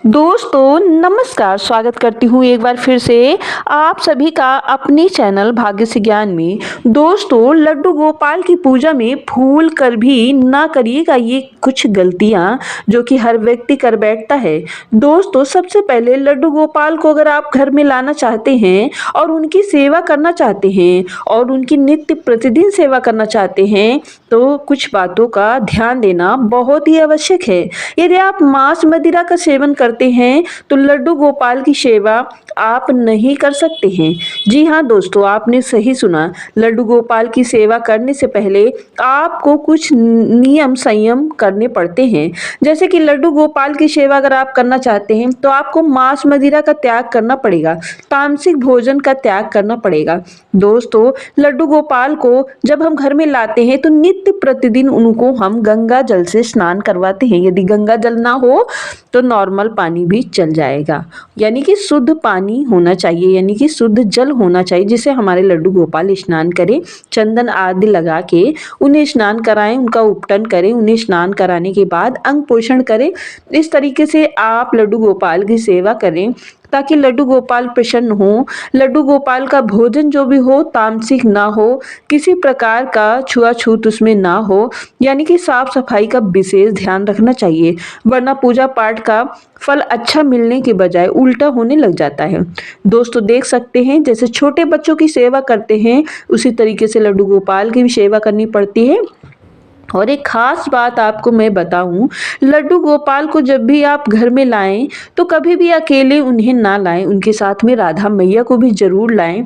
दोस्तों नमस्कार, स्वागत करती हूँ एक बार फिर से आप सभी का अपने चैनल भाग्य से ज्ञान में। दोस्तों, लड्डू गोपाल की पूजा में भूल कर भी ना करिएगा ये कुछ गलतियाँ जो कि हर व्यक्ति कर बैठता है। दोस्तों, सबसे पहले लड्डू गोपाल को अगर आप घर में लाना चाहते हैं और उनकी सेवा करना चाहते हैं और उनकी नित्य प्रतिदिन सेवा करना चाहते हैं तो कुछ बातों का ध्यान देना बहुत ही आवश्यक है। यदि आप मांस मदिरा का सेवन करते हैं तो लड्डू गोपाल की सेवा आप नहीं कर सकते हैं। जी हाँ दोस्तों, आपने सही सुना। लड्डू गोपाल की सेवा करने से पहले आपको कुछ नियम संयम करने पड़ते हैं। जैसे कि लड्डू गोपाल की सेवा अगर आप करना चाहते हैं तो आपको मांस मदिरा का त्याग करना पड़ेगा, तामसिक भोजन का त्याग करना पड़ेगा। दोस्तों, लड्डू गोपाल को जब हम घर में लाते हैं तो नित्य प्रतिदिन उनको हम गंगा जल से स्नान करवाते हैं। यदि गंगा जल ना हो तो नॉर्मल पानी भी चल जाएगा, यानी कि शुद्ध पानी होना चाहिए, यानी कि शुद्ध जल होना चाहिए जिसे हमारे लड्डू गोपाल स्नान करें। चंदन आदि लगा के उन्हें स्नान कराएं, उनका उपटन करें। उन्हें स्नान कराने के बाद अंग पोषण करें। इस तरीके से आप लड्डू गोपाल की सेवा करें ताकि लड्डू गोपाल प्रसन्न हो। लड्डू गोपाल का भोजन जो भी हो तामसिक ना हो, किसी प्रकार का छुआछूत उसमें ना हो, यानी कि साफ सफाई का विशेष ध्यान रखना चाहिए, वरना पूजा पाठ का फल अच्छा मिलने के बजाय उल्टा होने लग जाता है। दोस्तों, देख सकते हैं जैसे छोटे बच्चों की सेवा करते हैं उसी तरीके से लड्डू गोपाल की भी सेवा करनी पड़ती है। और एक खास बात आपको मैं बताऊं, लड्डू गोपाल को जब भी आप घर में लाएं तो कभी भी अकेले उन्हें ना लाएं, उनके साथ में राधा मैया को भी जरूर लाएं।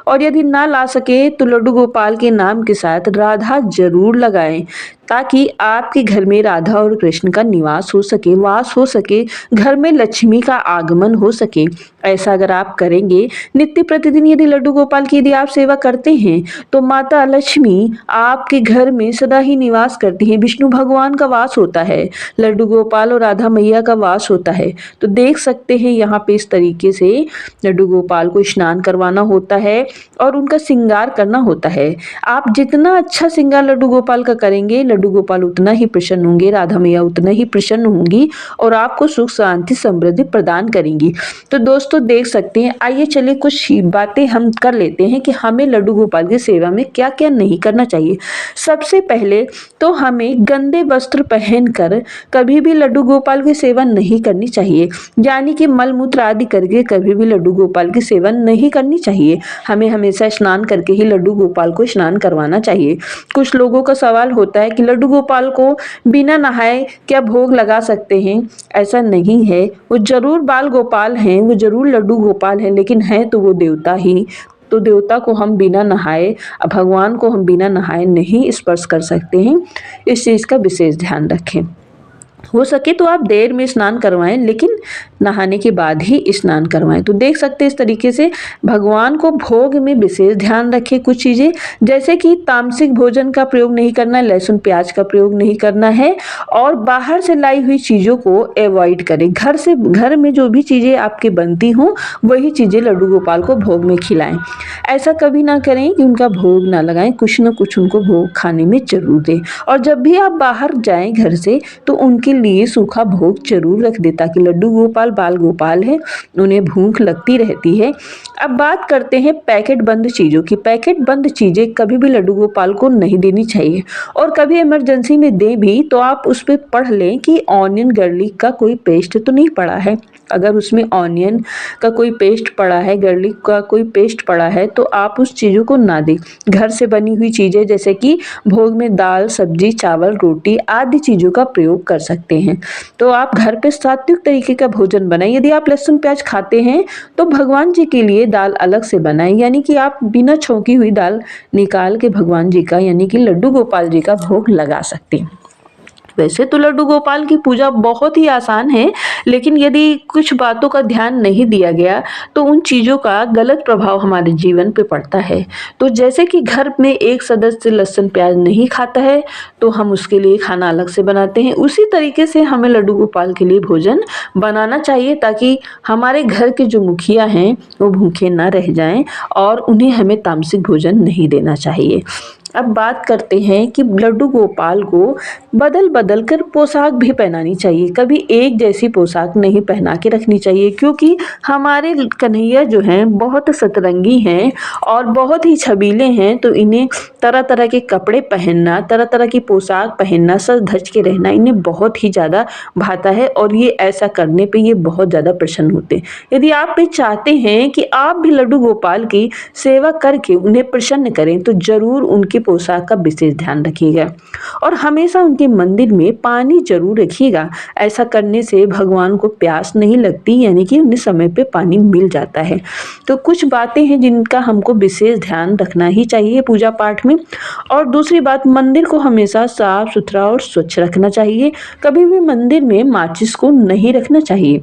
और यदि ना ला सके तो लड्डू गोपाल के नाम के साथ राधा जरूर लगाएं ताकि आपके घर में राधा और कृष्ण का निवास हो सके, वास हो सके, घर में लक्ष्मी का आगमन हो सके। ऐसा अगर आप करेंगे नित्य प्रतिदिन, यदि लड्डू गोपाल की यदि आप सेवा करते हैं तो माता लक्ष्मी आपके घर में सदा ही निवास करती हैं। विष्णु भगवान का वास होता है, लड्डू गोपाल और राधा मैया का वास होता है। तो देख सकते हैं यहाँ पे इस तरीके से लड्डू गोपाल को स्नान करवाना होता है और उनका श्रृंगार करना होता है। आप जितना अच्छा श्रृंगार लड्डू गोपाल का करेंगे, लड्डू गोपाल उतना ही प्रसन्न होंगे, राधा मैया उतना ही प्रसन्न होंगी और आपको सुख शांति समृद्धि प्रदान करेंगी। तो दोस्तों, देख सकते हैं। आइए चलिए कुछ बातें हम कर लेते हैं कि हमें लड्डू गोपाल की सेवा में क्या क्या नहीं करना चाहिए। सबसे पहले तो हमें गंदे वस्त्र पहनकर कभी भी लड्डू गोपाल की सेवा नहीं करनी चाहिए, यानी कि मल मूत्र आदि करके कभी भी लड्डू गोपाल की सेवा नहीं करनी चाहिए। हमें हमेशा स्नान करके ही लड्डू गोपाल को स्नान करवाना चाहिए। कुछ लोगों का सवाल होता है कि लड्डू गोपाल को बिना नहाए क्या भोग लगा सकते हैं? ऐसा नहीं है, वो जरूर बाल गोपाल हैं, वो जरूर लड्डू गोपाल हैं, लेकिन है तो वो देवता ही। तो देवता को हम बिना नहाए, भगवान को हम बिना नहाए नहीं स्पर्श कर सकते हैं। इस चीज़ का विशेष ध्यान रखें। हो सके तो आप देर में स्नान करवाएं, लेकिन नहाने के बाद ही स्नान करवाएं। तो देख सकते हैं इस तरीके से भगवान को भोग में विशेष ध्यान रखें। कुछ चीज़ें जैसे कि तामसिक भोजन का प्रयोग नहीं करना है, लहसुन प्याज का प्रयोग नहीं करना है और बाहर से लाई हुई चीज़ों को अवॉइड करें। घर में जो भी चीज़ें आपके बनती हों वही चीज़ें लड्डू गोपाल को भोग में खिलाएं। ऐसा कभी ना करें कि उनका भोग ना लगाएं, कुछ न कुछ उनको भोग खाने में जरूर दें। और जब भी आप बाहर जाएं घर से तो उनके लिए सूखा भोग जरूर रख दे ताकि लड्डू गोपाल बाल गोपाल है, उन्हें भूख लगती रहती है। अब बात करते हैं पैकेट बंद चीज़ों की। पैकेट बंद चीज़ें कभी भी लड्डू गोपाल को नहीं देनी चाहिए और कभी इमरजेंसी में दें भी तो आप उस पर पढ़ लें कि ऑनियन गार्लिक का कोई पेस्ट तो नहीं पड़ा है। अगर उसमें ऑनियन का कोई पेस्ट पड़ा है, गार्लिक का कोई पेस्ट पड़ा है तो आप उस चीज़ों को ना दें। घर से बनी हुई चीज़ें जैसे कि भोग में दाल सब्जी चावल रोटी आदि चीज़ों का प्रयोग कर सकते हैं। तो आप घर पे सात्विक तरीके का भोजन बनाएं। यदि आप लहसुन प्याज खाते हैं तो भगवान जी के लिए दाल अलग से बनाएं, यानी कि आप बिना छौंकी हुई दाल निकाल के भगवान जी का यानी कि लड्डू गोपाल जी का भोग लगा सकते हैं। वैसे तो लड्डू गोपाल की पूजा बहुत ही आसान है, लेकिन यदि कुछ बातों का ध्यान नहीं दिया गया तो उन चीज़ों का गलत प्रभाव हमारे जीवन पे पड़ता है। तो जैसे कि घर में एक सदस्य लहसुन प्याज नहीं खाता है तो हम उसके लिए खाना अलग से बनाते हैं, उसी तरीके से हमें लड्डू गोपाल के लिए भोजन बनाना चाहिए ताकि हमारे घर के जो मुखिया हैं वो भूखे ना रह जाएं और उन्हें हमें तामसिक भोजन नहीं देना चाहिए। अब बात करते हैं कि लड्डू गोपाल को बदल बदल कर पोशाक भी पहनानी चाहिए, कभी एक जैसी पोशाक नहीं पहना के रखनी चाहिए, क्योंकि हमारे कन्हैया जो हैं बहुत सतरंगी हैं और बहुत ही छबीले हैं। तो इन्हें तरह तरह के कपड़े पहनना, तरह तरह की पोशाक पहनना, सज धज के रहना इन्हें बहुत ही ज़्यादा भाता है और ये ऐसा करने पे ये बहुत ज़्यादा प्रसन्न होते हैं। यदि आप भी चाहते हैं कि आप भी लड्डू गोपाल की सेवा करके उन्हें प्रसन्न करें, तो ज़रूर उनकी पोशाक का विशेष ध्यान रखिएगा और हमेशा उनके मंदिर में पानी ज़रूर रखिएगा। ऐसा करने से भगवान को प्यास नहीं लगती, यानी कि उन्हें समय पे पानी मिल जाता है। तो कुछ बातें हैं जिनका हमको विशेष ध्यान रखना ही चाहिए पूजा पाठ में। और दूसरी बात, मंदिर को हमेशा साफ सुथरा और स्वच्छ रखना चाहिए। कभी भी मंदिर में माचिस को नहीं रखना चाहिए।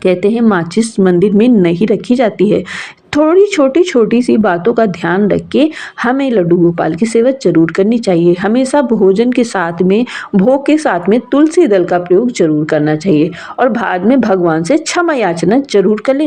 कहते हैं माचिस मंदिर में नहीं रखी जाती है। थोड़ी छोटी छोटी सी बातों का ध्यान रख के हमें लड्डू गोपाल की सेवा जरूर करनी चाहिए। हमेशा भोजन के साथ में, भोग के साथ में तुलसी दल का प्रयोग जरूर करना चाहिए और बाद में भगवान से क्षमा याचना जरूर कर लेना